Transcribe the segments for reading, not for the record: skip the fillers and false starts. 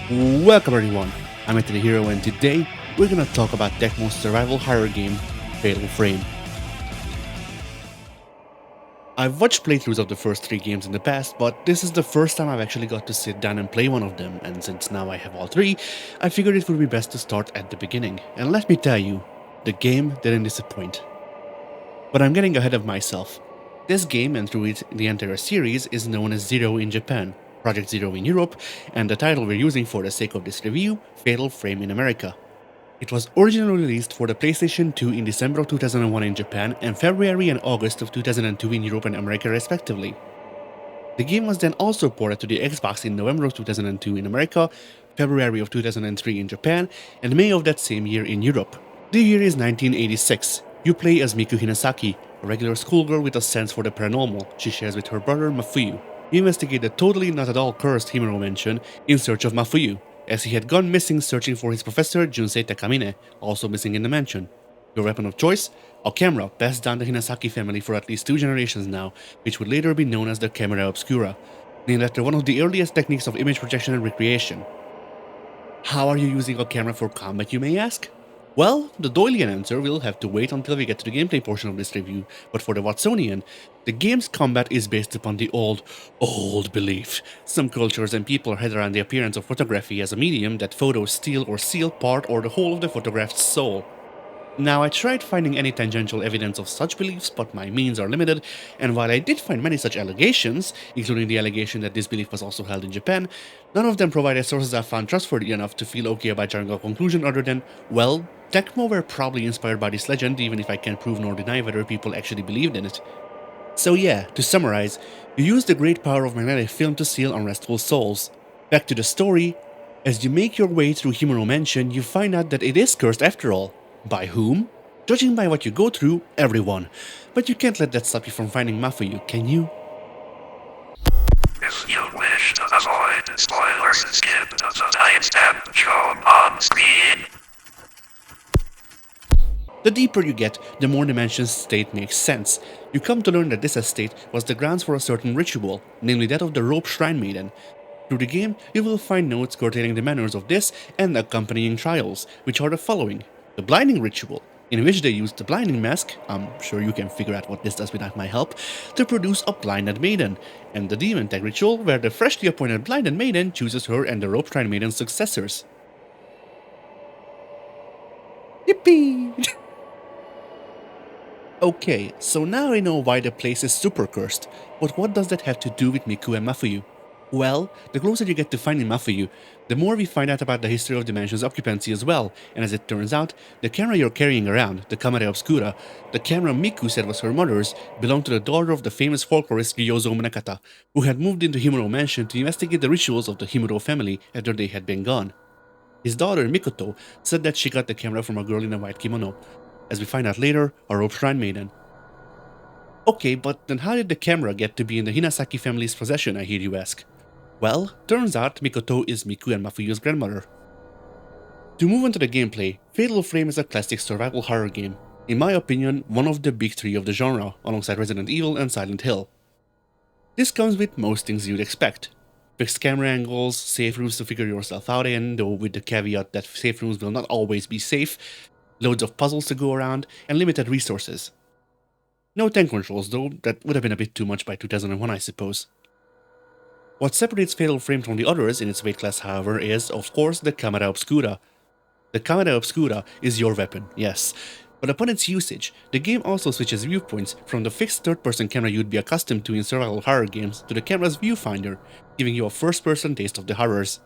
Welcome everyone, I'm Anthony Hero and today we're gonna talk about Tecmo's survival horror game, Fatal Frame. I've watched playthroughs of the first 3 games in the past, but this is the first time I've actually got to sit down and play one of them, and since now I have all 3, I figured it would be best to start at the beginning. And let me tell you, the game didn't disappoint. But I'm getting ahead of myself. This game, and through it the entire series, is known as Zero in Japan, Project Zero in Europe, and the title we're using for the sake of this review, Fatal Frame in America. It was originally released for the PlayStation 2 in December of 2001 in Japan and February and August of 2002 in Europe and America respectively. The game was then also ported to the Xbox in November of 2002 in America, February of 2003 in Japan, and May of that same year in Europe. The year is 1986. You play as Miku Hinasaki, a regular schoolgirl with a sense for the paranormal she shares with her brother Mafuyu. You investigate the totally not at all cursed Himuro mansion in search of Mafuyu, as he had gone missing searching for his professor Junsei Takamine, also missing in the mansion. Your weapon of choice? A camera passed down the Hinasaki family for at least 2 generations now, which would later be known as the camera obscura, named after one of the earliest techniques of image projection and recreation. How are you using a camera for combat, you may ask? Well, the Doylean answer will have to wait until we get to the gameplay portion of this review, but for the Watsonian, the game's combat is based upon the old belief. Some cultures and people head around the appearance of photography as a medium that photos steal or seal part or the whole of the photograph's soul. Now, I tried finding any tangential evidence of such beliefs, but my means are limited, and while I did find many such allegations, including the allegation that this belief was also held in Japan, none of them provided sources I found trustworthy enough to feel okay about drawing a conclusion other than, well, Tecmo were probably inspired by this legend, even if I can't prove nor deny whether people actually believed in it. So yeah, to summarize, you use the great power of magnetic film to seal unrestful souls. Back to the story, as you make your way through Himuro Mansion, you find out that it is cursed after all. By whom? Judging by what you go through, everyone. But you can't let that stop you from finding Mafuyu, can you? If you wish to avoid spoilers, skip to the timestamp shown on screen. The deeper you get, the more the mansion's state makes sense. You come to learn that this estate was the grounds for a certain ritual, namely that of the Rope Shrine Maiden. Through the game, you will find notes curtailing the manners of this and accompanying trials, which are the following. The Blinding Ritual, in which they use the blinding mask, I'm sure you can figure out what this does without my help, to produce a blinded maiden, and the Demon Tag Ritual, where the freshly appointed blinded maiden chooses her and the Rope Shrine Maiden's successors. Yippee! Okay, so now I know why the place is super cursed, but what does that have to do with Miku and Mafuyu? Well, the closer you get to finding Mafuyu, the more we find out about the history of the mansion's occupancy as well, and as it turns out, the camera you're carrying around, the camera obscura, the camera Miku said was her mother's, belonged to the daughter of the famous folklorist Ryozo Munakata, who had moved into Himuro Mansion to investigate the rituals of the Himuro family after they had been gone. His daughter Mikoto said that she got the camera from a girl in a white kimono, as we find out later, a Rope Shrine Maiden. Okay, but then how did the camera get to be in the Hinasaki family's possession, I hear you ask? Well, turns out Mikoto is Miku and Mafuyu's grandmother. To move on to the gameplay, Fatal Frame is a classic survival horror game. In my opinion, one of the big 3 of the genre, alongside Resident Evil and Silent Hill. This comes with most things you'd expect. Fixed camera angles, safe rooms to figure yourself out in, though with the caveat that safe rooms will not always be safe, loads of puzzles to go around, and limited resources. No tank controls though, that would have been a bit too much by 2001 I suppose. What separates Fatal Frame from the others in its weight class however is, of course, the camera obscura. The camera obscura is your weapon, yes, but upon its usage, the game also switches viewpoints from the fixed third-person camera you'd be accustomed to in survival horror games to the camera's viewfinder, giving you a first-person taste of the horrors.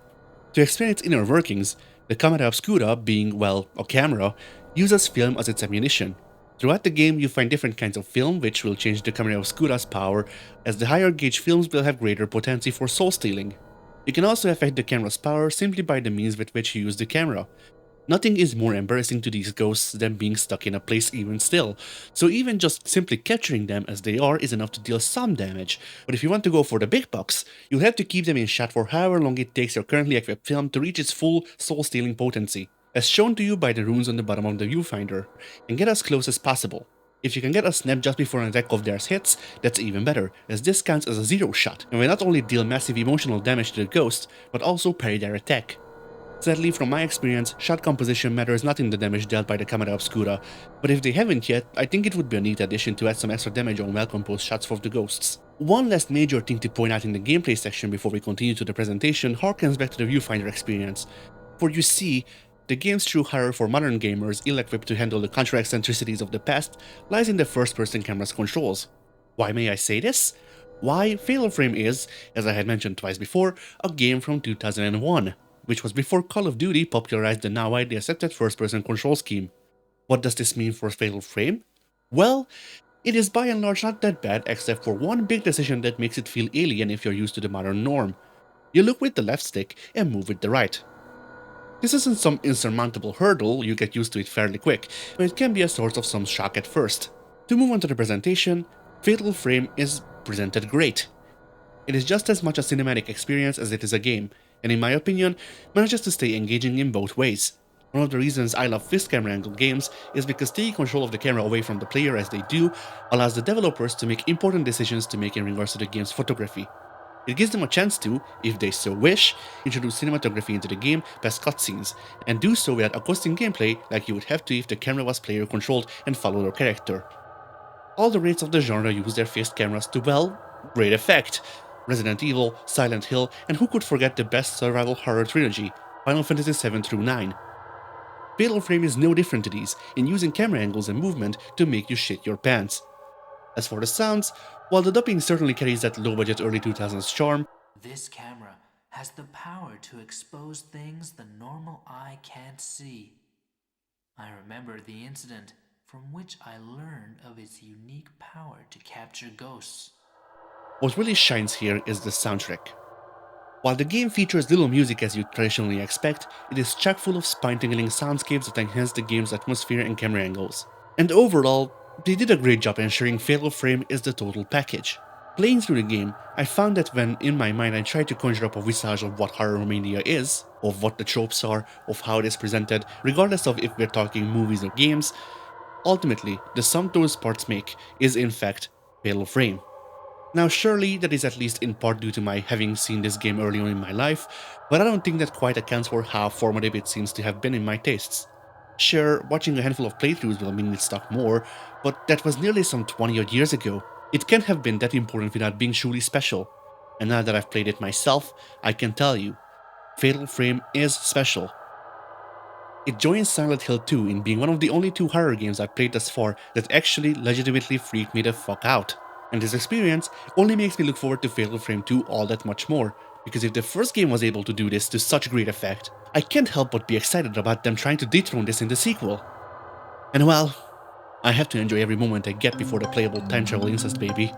To explain its inner workings, the camera obscura, being, well, a camera, uses film as its ammunition. Throughout the game, you find different kinds of film which will change the camera obscura's power, as the higher gauge films will have greater potency for soul stealing. You can also affect the camera's power simply by the means with which you use the camera. Nothing is more embarrassing to these ghosts than being stuck in a place even still, so even just simply capturing them as they are is enough to deal some damage, but if you want to go for the big bucks, you'll have to keep them in shot for however long it takes your currently equipped film to reach its full soul-stealing potency, as shown to you by the runes on the bottom of the viewfinder, and get as close as possible. If you can get a snap just before an attack of theirs hits, that's even better, as this counts as a zero shot, and will not only deal massive emotional damage to the ghost, but also parry their attack. Sadly, from my experience, shot composition matters not in the damage dealt by the camera obscura, but if they haven't yet, I think it would be a neat addition to add some extra damage on well-composed shots for the ghosts. One last major thing to point out in the gameplay section before we continue to the presentation harkens back to the viewfinder experience. For you see, the game's true horror for modern gamers ill-equipped to handle the contra-eccentricities of the past lies in the first-person camera's controls. Why may I say this? Why, Fatal Frame is, as I had mentioned twice before, a game from 2001, which was before Call of Duty popularized the now widely accepted first-person control scheme. What does this mean for Fatal Frame? Well, it is by and large not that bad except for one big decision that makes it feel alien if you're used to the modern norm. You look with the left stick and move with the right. This isn't some insurmountable hurdle, you get used to it fairly quick, but it can be a source of some shock at first. To move on to the presentation, Fatal Frame is presented great. It is just as much a cinematic experience as it is a game, and in my opinion, manages to stay engaging in both ways. One of the reasons I love fixed camera angle games is because taking control of the camera away from the player as they do allows the developers to make important decisions to make in regards to the game's photography. It gives them a chance to, if they so wish, introduce cinematography into the game past cutscenes, and do so without accosting gameplay like you would have to if the camera was player controlled and followed your character. All the rates of the genre use their fixed cameras to, well, great effect. Resident Evil, Silent Hill, and who could forget the best survival horror trilogy, Final Fantasy 7 through 9. Fatal Frame is no different to these, in using camera angles and movement to make you shit your pants. As for the sounds, while the dubbing certainly carries that low-budget early 2000s charm, This camera has the power to expose things the normal eye can't see. I remember the incident from which I learned of its unique power to capture ghosts. what really shines here is the soundtrack. While the game features little music as you traditionally expect, it is chock full of spine-tingling soundscapes that enhance the game's atmosphere and camera angles. And overall, they did a great job ensuring Fatal Frame is the total package. Playing through the game, I found that when in my mind I tried to conjure up a visage of what horror media is, of what the tropes are, of how it is presented, regardless of if we're talking movies or games, ultimately, the sum those parts make is in fact Fatal Frame. Now surely that is at least in part due to my having seen this game early on in my life, but I don't think that quite accounts for how formative it seems to have been in my tastes. Sure, watching a handful of playthroughs will mean it stuck more, but that was nearly some 20 odd years ago. It can't have been that important without being truly special. And now that I've played it myself, I can tell you, Fatal Frame is special. It joins Silent Hill 2 in being one of the only two horror games I've played thus far that actually legitimately freaked me the fuck out. And this experience only makes me look forward to Fatal Frame 2 all that much more, because if the first game was able to do this to such great effect, I can't help but be excited about them trying to dethrone this in the sequel. And well, I have to enjoy every moment I get before the playable time travel incest baby.